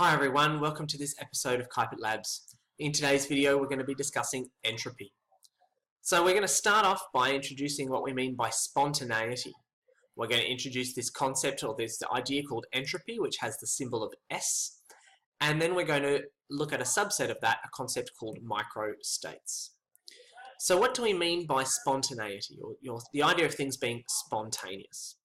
Hi everyone, welcome to this episode of Kuiper Labs. In today's video we're going to be discussing entropy. So we're going to start off by introducing what we mean by spontaneity. We're going to introduce this concept or this idea called entropy, which has the symbol of S, and then we're going to look at a subset of that, a concept called microstates. So what do we mean by spontaneity, or the idea of things being spontaneous?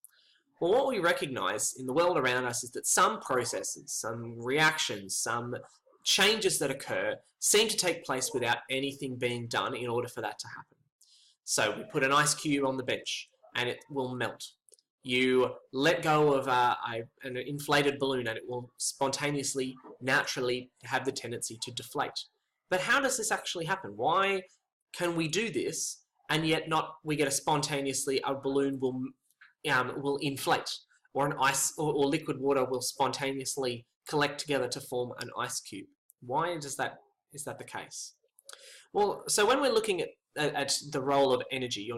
Well, what we recognise in the world around us is that some processes, some reactions, some changes that occur seem to take place without anything being done in order for that to happen. So we put an ice cube on the bench and it will melt. You let go of an inflated balloon and it will spontaneously, naturally have the tendency to deflate. But how does this actually happen? Why can we do this and yet not we get a balloon will inflate, or an ice or liquid water will spontaneously collect together to form an ice cube? Why is that the case? Well, so when we're looking at the role of energy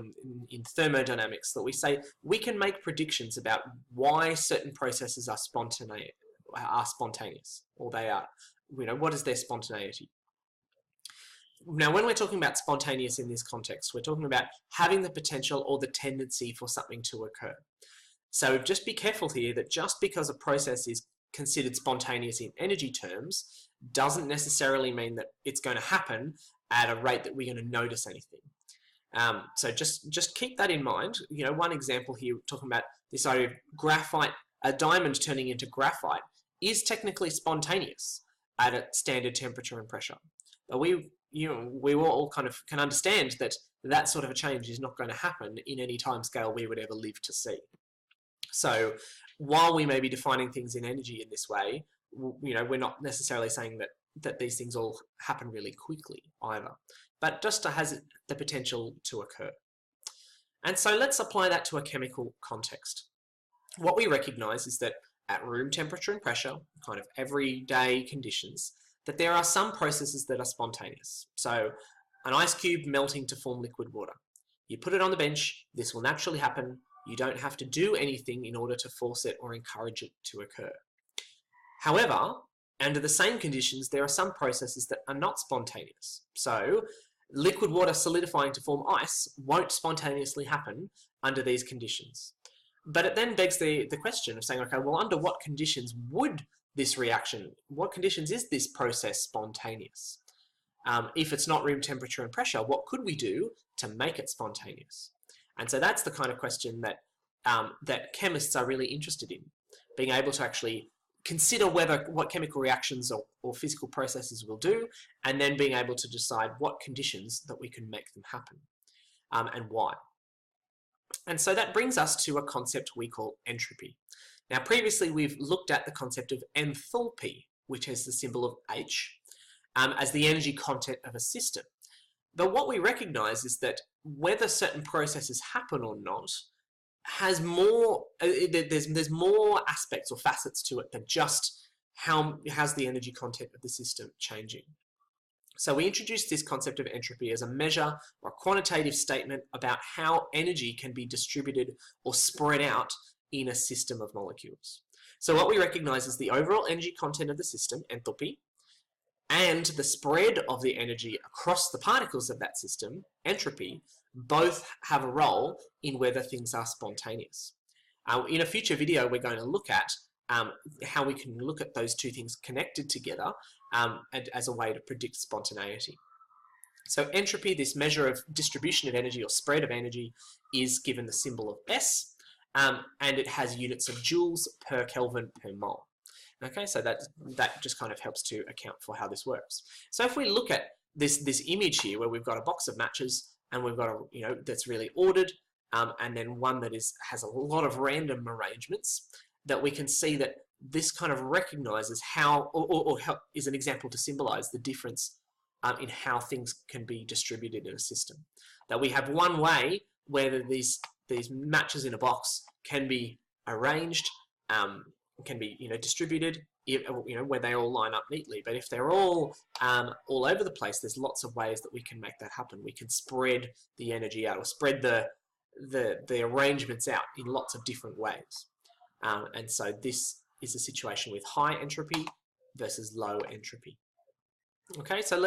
in thermodynamics, that we say we can make predictions about why certain processes are spontaneous, or they are, what is their spontaneity? Now, when we're talking about spontaneous in this context, we're talking about having the potential or the tendency for something to occur. So just be careful here that just because a process is considered spontaneous in energy terms doesn't necessarily mean that it's going to happen at a rate that we're going to notice anything. So just keep that in mind. One example here, talking about this idea of graphite, a diamond turning into graphite is technically spontaneous at a standard temperature and pressure. But we all kind of can understand that that sort of a change is not going to happen in any time scale we would ever live to see. So while we may be defining things in energy in this way, we're not necessarily saying that these things all happen really quickly either, but just has the potential to occur. And so let's apply that to a chemical context. What we recognize is that at room temperature and pressure, kind of everyday conditions, that there are some processes that are spontaneous. So an ice cube melting to form liquid water. You put it on the bench, this will naturally happen. You don't have to do anything in order to force it or encourage it to occur. However, under the same conditions, there are some processes that are not spontaneous. So liquid water solidifying to form ice won't spontaneously happen under these conditions. But it then begs the question of saying, okay, well, under what conditions would this reaction, what conditions is this process spontaneous? If it's not room temperature and pressure, what could we do to make it spontaneous? And so that's the kind of question that chemists are really interested in, being able to actually consider what chemical reactions or physical processes will do, and then being able to decide what conditions that we can make them happen, and why. And so that brings us to a concept we call entropy. Now, previously we've looked at the concept of enthalpy, which has the symbol of H, as the energy content of a system. But what we recognize is that whether certain processes happen or not has more, there's more aspects or facets to it than just how's the energy content of the system changing. So we introduced this concept of entropy as a measure or a quantitative statement about how energy can be distributed or spread out in a system of molecules. So what we recognize is the overall energy content of the system, enthalpy, and the spread of the energy across the particles of that system, entropy, both have a role in whether things are spontaneous. In a future video, we're going to look at how we can look at those two things connected together and as a way to predict spontaneity. So entropy, this measure of distribution of energy or spread of energy, is given the symbol of S, and it has units of joules per Kelvin per mole. Okay, so that just kind of helps to account for how this works. So if we look at this image here, where we've got a box of matches and we've got that's really ordered, and then one that has a lot of random arrangements, that we can see that this kind of recognizes how, or is an example to symbolize the difference in how things can be distributed in a system. That we have one way where these matches in a box can be arranged, can be distributed, where they all line up neatly. But if they're all over the place, there's lots of ways that we can make that happen. We can spread the energy out, or spread the arrangements out in lots of different ways. And so this is a situation with high entropy, versus low entropy. Okay, so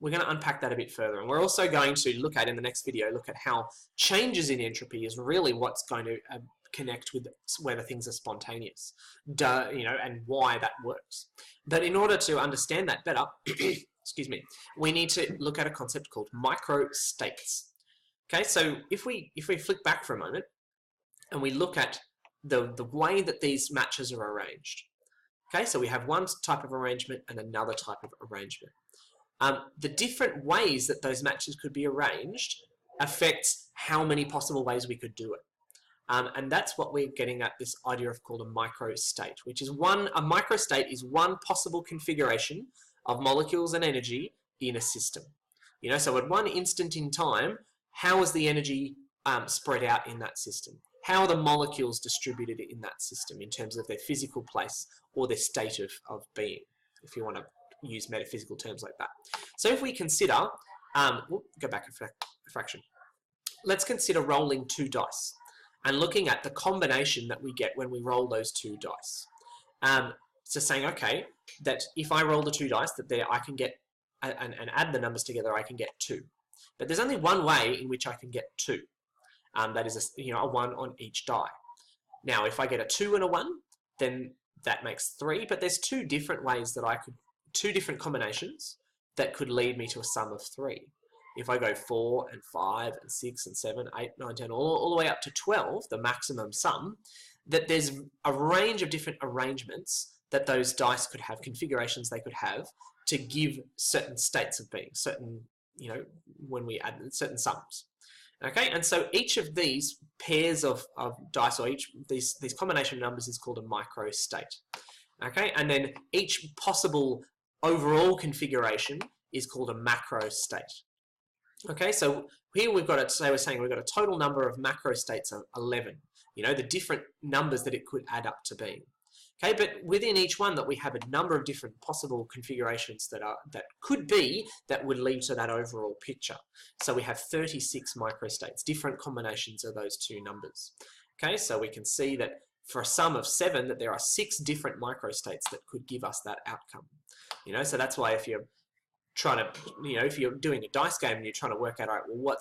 we're going to unpack that a bit further, and we're also going to look at, in the next video, look at how changes in entropy is really what's going to connect with whether things are spontaneous, and why that works. But in order to understand that better, excuse me, we need to look at a concept called microstates. Okay, so if we flick back for a moment and we look at the way that these matches are arranged. Okay, so we have one type of arrangement and another type of arrangement. The different ways that those matches could be arranged affects how many possible ways we could do it. And that's what we're getting at, this idea of called a microstate, which is a microstate is one possible configuration of molecules and energy in a system. So at one instant in time, how is the energy spread out in that system? How are the molecules distributed in that system in terms of their physical place or their state of being, if you want to use metaphysical terms like that. So if we consider, go back a fraction. Let's consider rolling 2 dice and looking at the combination that we get when we roll those 2 dice. So saying, okay, that if I roll the 2 dice, that there I can get, and add the numbers together, I can get 2. But there's only one way in which I can get 2. That is a 1 on each die. Now, if I get a 2 and a 1, then that makes 3. But there's 2 different ways that 2 different combinations that could lead me to a sum of 3. If I go 4 and 5 and 6 and 7, 8, 9, 10, all the way up to 12, the maximum sum, that there's a range of different arrangements that those dice could have, configurations they could have to give certain states of being, certain, when we add certain sums. Okay, and so each of these pairs of dice, or these combination numbers, is called a microstate. Okay, and then each possible overall configuration is called a macrostate. Okay, so here we've got we're saying we've got a total number of macrostates of 11. The different numbers that it could add up to being. Okay, but within each one that we have a number of different possible configurations that would lead to that overall picture. So we have 36 microstates, different combinations of those 2 numbers. Okay, so we can see that for a sum of 7, that there are 6 different microstates that could give us that outcome. So that's why if you're trying to, if you're doing a dice game and you're trying to work out, all right, well,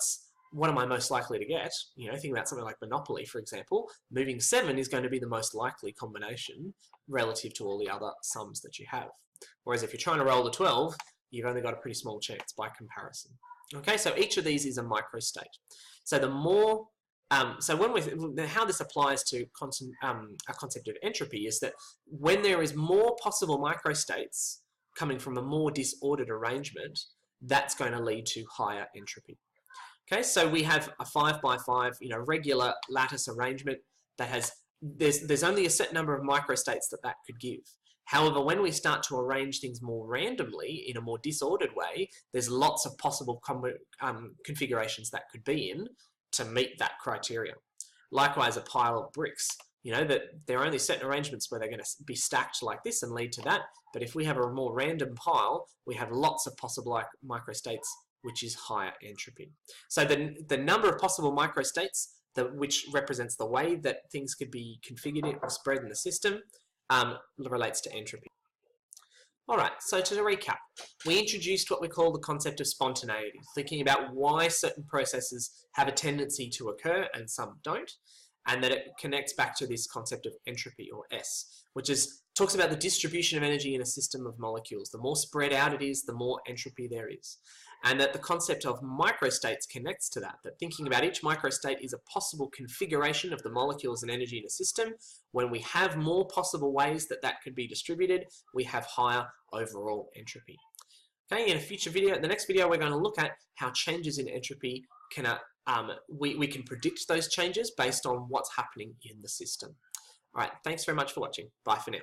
what am I most likely to get? Think about something like Monopoly, for example. Moving 7 is going to be the most likely combination relative to all the other sums that you have. Whereas if you're trying to roll the 12, you've only got a pretty small chance by comparison. Okay, so each of these is a microstate. So the more, how this applies to a concept of entropy is that when there is more possible microstates coming from a more disordered arrangement, that's going to lead to higher entropy. Okay, so we have a 5 by 5, regular lattice arrangement that has, there's only a set number of microstates that could give. However, when we start to arrange things more randomly in a more disordered way, there's lots of possible configurations that could be in to meet that criteria. Likewise, a pile of bricks, that there are only certain arrangements where they're going to be stacked like this and lead to that. But if we have a more random pile, we have lots of possible microstates, which is higher entropy. So the number of possible microstates, which represents the way that things could be configured or spread in the system, relates to entropy. Alright, so to recap, we introduced what we call the concept of spontaneity, thinking about why certain processes have a tendency to occur and some don't, and that it connects back to this concept of entropy, or S, which talks about the distribution of energy in a system of molecules. The more spread out it is, the more entropy there is. And that the concept of microstates connects to that thinking about each microstate is a possible configuration of the molecules and energy in a system. When we have more possible ways that could be distributed, we have higher overall entropy. Okay, in a future video, in the next video, we're going to look at how changes in entropy we can predict those changes based on what's happening in the system. All right, thanks very much for watching. Bye for now.